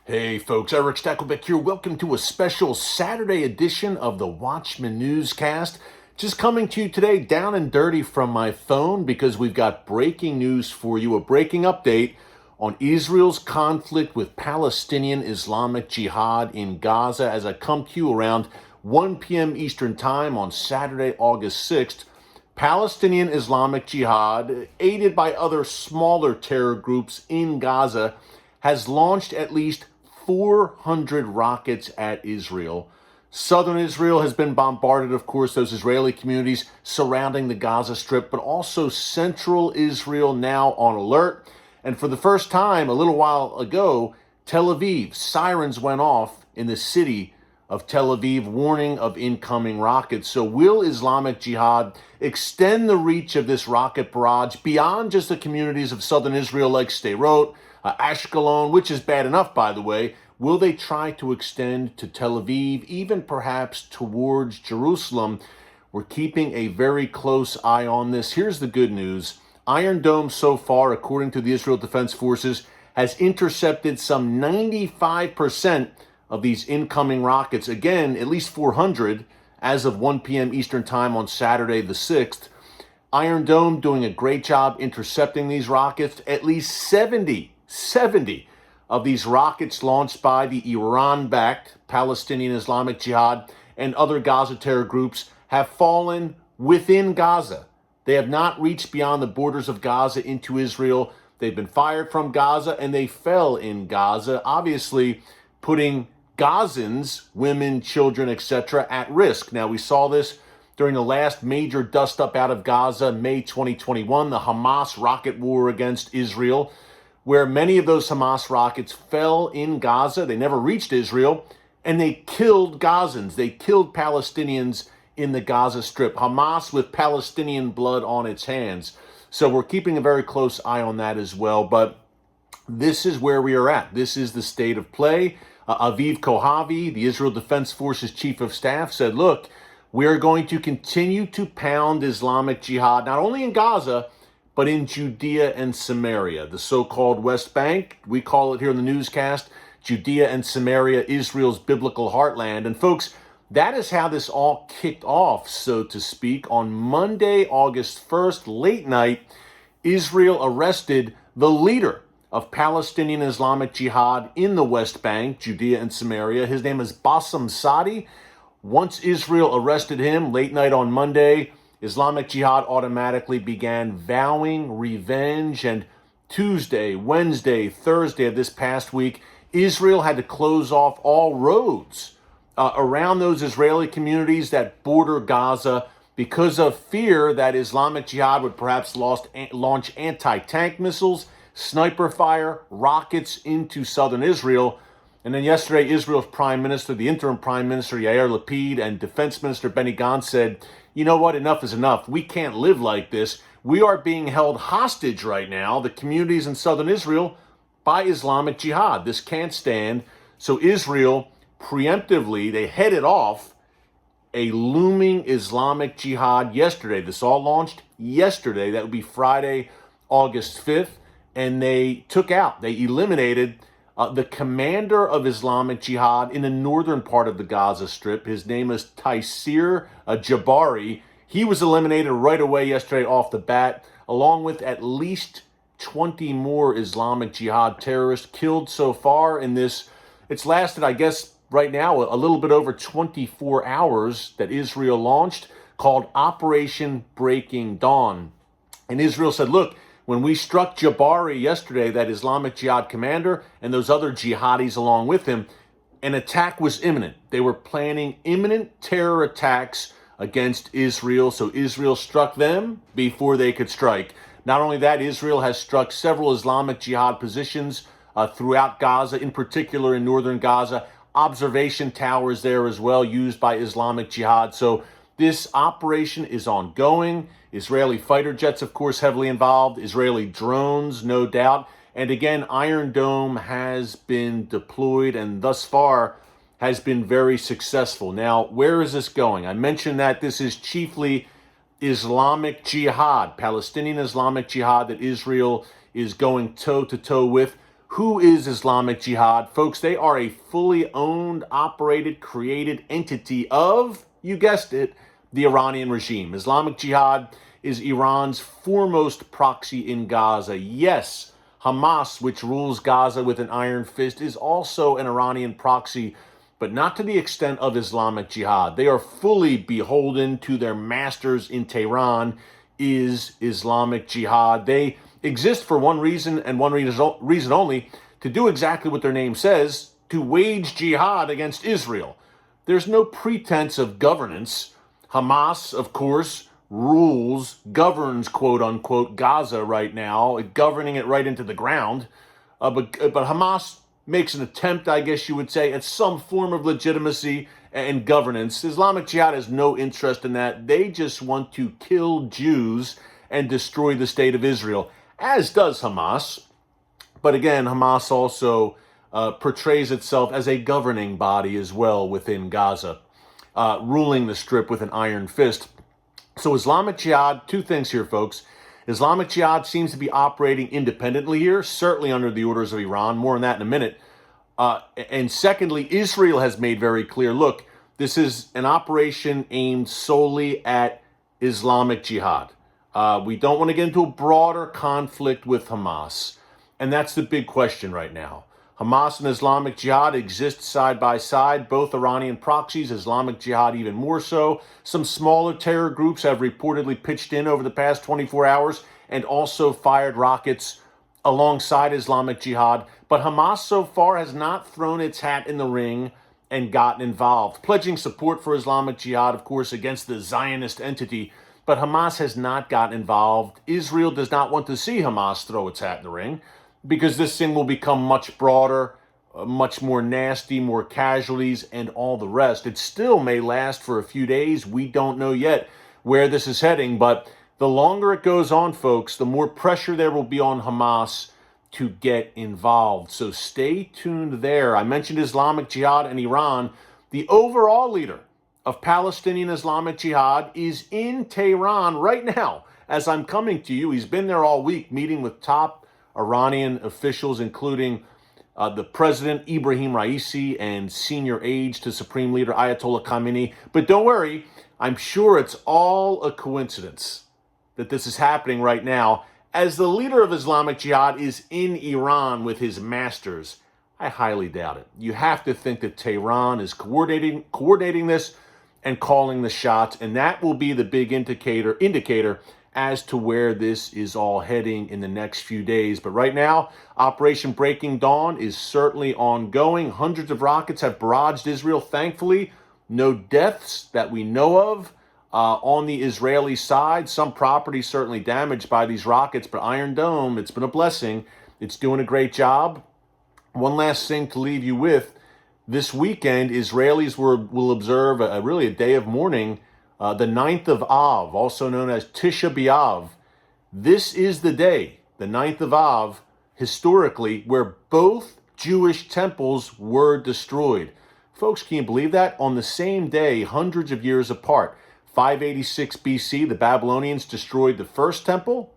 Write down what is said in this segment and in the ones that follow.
Hey folks, Erick Stakelbeck here. Welcome to a special Saturday edition of the Watchman Newscast. Just coming to you today down and dirty from my phone because we've got breaking news for you, a breaking update on Israel's conflict with Palestinian Islamic Jihad in Gaza as I come to you around 1 p.m. Eastern Time on Saturday, August 6th. Palestinian Islamic Jihad, aided by other smaller terror groups in Gaza, has launched at least 400 rockets at Israel. Southern Israel has been bombarded, of course, those Israeli communities surrounding the Gaza Strip, but also central Israel now on alert. And for the first time, a little while ago, Tel Aviv, sirens went off in the city of Tel Aviv, warning of incoming rockets. So will Islamic Jihad extend the reach of this rocket barrage beyond just the communities of southern Israel like Sderot, Ashkelon, which is bad enough, by the way? Will they try to extend to Tel Aviv, even perhaps towards Jerusalem? We're keeping a very close eye on this. Here's the good news. Iron Dome so far, according to the Israel Defense Forces, has intercepted some 95% of these incoming rockets. Again, at least 400 as of 1 p.m. Eastern Time on Saturday the 6th. Iron Dome doing a great job intercepting these rockets. At least 70 of these rockets launched by the Iran-backed Palestinian Islamic Jihad and other Gaza terror groups have fallen within Gaza. They have not reached beyond the borders of Gaza into Israel. They've been fired from Gaza and they fell in Gaza, obviously putting Gazans, women, children, etc., at risk. Now, we saw this during the last major dust-up out of Gaza, May 2021, the Hamas rocket war against Israel, where many of those Hamas rockets fell in Gaza. They never reached Israel, and they killed Gazans. They killed Palestinians in the Gaza Strip. Hamas with Palestinian blood on its hands. So we're keeping a very close eye on that as well. But this is where we are at. This is the state of play. Aviv Kohavi, the Israel Defense Forces Chief of Staff, said, look, we are going to continue to pound Islamic Jihad, not only in Gaza, but in Judea and Samaria, the so-called West Bank. We call it here in the newscast, Judea and Samaria, Israel's biblical heartland. And folks, that is how this all kicked off, so to speak. On Monday, August 1st, late night, Israel arrested the leader of Palestinian Islamic Jihad in the West Bank, Judea and Samaria. His name is Bassem Sadi. Once Israel arrested him late night on Monday, Islamic Jihad automatically began vowing revenge. And Tuesday, Wednesday, Thursday of this past week, Israel had to close off all roads around those Israeli communities that border Gaza because of fear that Islamic Jihad would perhaps launch anti-tank missiles, sniper fire, rockets into southern Israel. And then yesterday, Israel's prime minister, the interim prime minister, Yair Lapid, and defense minister Benny Gantz said, you know what, enough is enough. We can't live like this. We are being held hostage right now, the communities in southern Israel, by Islamic Jihad. This can't stand. So Israel, preemptively, they headed off a looming Islamic Jihad yesterday. This all launched yesterday. That would be Friday, August 5th. And they eliminated the commander of Islamic Jihad in the northern part of the Gaza Strip. His name is Taisir Jabari. He was eliminated right away yesterday off the bat, along with at least 20 more Islamic Jihad terrorists killed so far in this. It's lasted, I guess, right now, a little bit over 24 hours that Israel launched, called Operation Breaking Dawn. And Israel said, look, when we struck Jabari yesterday, that Islamic Jihad commander, and those other jihadis along with him, an attack was imminent. They were planning imminent terror attacks against Israel, so Israel struck them before they could strike. Not only that, Israel has struck several Islamic Jihad positions throughout Gaza, in particular in northern Gaza, observation towers there as well used by Islamic Jihad. So this operation is ongoing. Israeli fighter jets, of course, heavily involved. Israeli drones, no doubt. And again, Iron Dome has been deployed and thus far has been very successful. Now, where is this going? I mentioned that this is chiefly Islamic Jihad, Palestinian Islamic Jihad, that Israel is going toe-to-toe with. Who is Islamic Jihad? Folks, they are a fully owned, operated, created entity of, you guessed it, the Iranian regime. Islamic Jihad is Iran's foremost proxy in Gaza. Yes, Hamas, which rules Gaza with an iron fist, is also an Iranian proxy, but not to the extent of Islamic Jihad. They are fully beholden to their masters in Tehran, is Islamic Jihad. They exist for one reason and one reason only, to do exactly what their name says, to wage jihad against Israel. There's no pretense of governance. Hamas, of course, governs, quote unquote, Gaza right now, governing it right into the ground. But Hamas makes an attempt, I guess you would say, at some form of legitimacy and governance. Islamic Jihad has no interest in that. They just want to kill Jews and destroy the state of Israel, as does Hamas. But again, Hamas also portrays itself as a governing body as well within Gaza, ruling the strip with an iron fist. So Islamic Jihad, two things here, folks. Islamic Jihad seems to be operating independently here, certainly under the orders of Iran. More on that in a minute. And secondly, Israel has made very clear, look, this is an operation aimed solely at Islamic Jihad. We don't want to get into a broader conflict with Hamas. And that's the big question right now. Hamas and Islamic Jihad exist side by side, both Iranian proxies, Islamic Jihad even more so. Some smaller terror groups have reportedly pitched in over the past 24 hours and also fired rockets alongside Islamic Jihad. But Hamas so far has not thrown its hat in the ring and gotten involved, pledging support for Islamic Jihad, of course, against the Zionist entity. But Hamas has not gotten involved. Israel does not want to see Hamas throw its hat in the ring, because this thing will become much broader, much more nasty, more casualties, and all the rest. It still may last for a few days. We don't know yet where this is heading, but the longer it goes on, folks, the more pressure there will be on Hamas to get involved. So stay tuned there. I mentioned Islamic Jihad and Iran. The overall leader of Palestinian Islamic Jihad is in Tehran right now as I'm coming to you. He's been there all week meeting with top Iranian officials, including the president, Ibrahim Raisi, and senior aides to Supreme Leader Ayatollah Khamenei. But don't worry, I'm sure it's all a coincidence that this is happening right now, as the leader of Islamic Jihad is in Iran with his masters. I highly doubt it. You have to think that Tehran is coordinating this and calling the shots, and that will be the big indicator as to where this is all heading in the next few days. But right now, Operation Breaking Dawn is certainly ongoing. Hundreds of rockets have barraged Israel. Thankfully, no deaths that we know of on the Israeli side. Some property certainly damaged by these rockets, but Iron Dome, it's been a blessing. It's doing a great job. One last thing to leave you with. This weekend, Israelis will observe really a day of mourning, the 9th of Av, also known as Tisha B'Av. This is the day, the 9th of Av, historically, where both Jewish temples were destroyed. Folks, can you believe that? On the same day, hundreds of years apart, 586 BC, the Babylonians destroyed the first temple.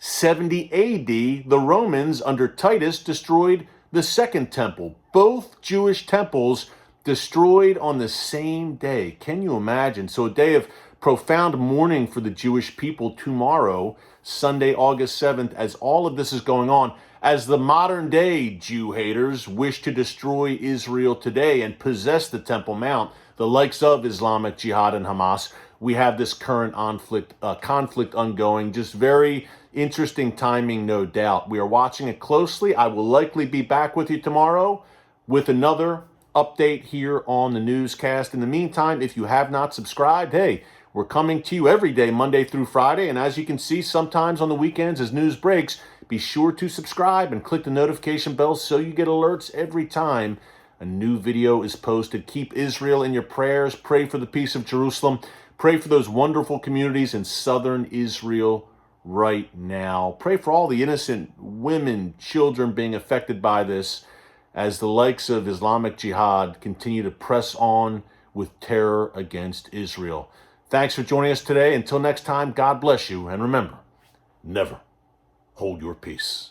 70 AD, the Romans under Titus destroyed the second temple. Both Jewish temples destroyed on the same day. Can you imagine? So a day of profound mourning for the Jewish people tomorrow, Sunday, August 7th, as all of this is going on, as the modern day Jew haters wish to destroy Israel today and possess the Temple Mount, the likes of Islamic Jihad and Hamas. We have this current conflict ongoing. Just very interesting timing, no doubt. We are watching it closely. I will likely be back with you tomorrow with another update here on the newscast. In the meantime, if you have not subscribed, hey, we're coming to you every day, Monday through Friday. And as you can see, sometimes on the weekends as news breaks, be sure to subscribe and click the notification bell so you get alerts every time a new video is posted. Keep Israel in your prayers. Pray for the peace of Jerusalem. Pray for those wonderful communities in southern Israel right now. Pray for all the innocent women, children being affected by this, as the likes of Islamic Jihad continue to press on with terror against Israel. Thanks for joining us today. Until next time, God bless you. And remember, never hold your peace.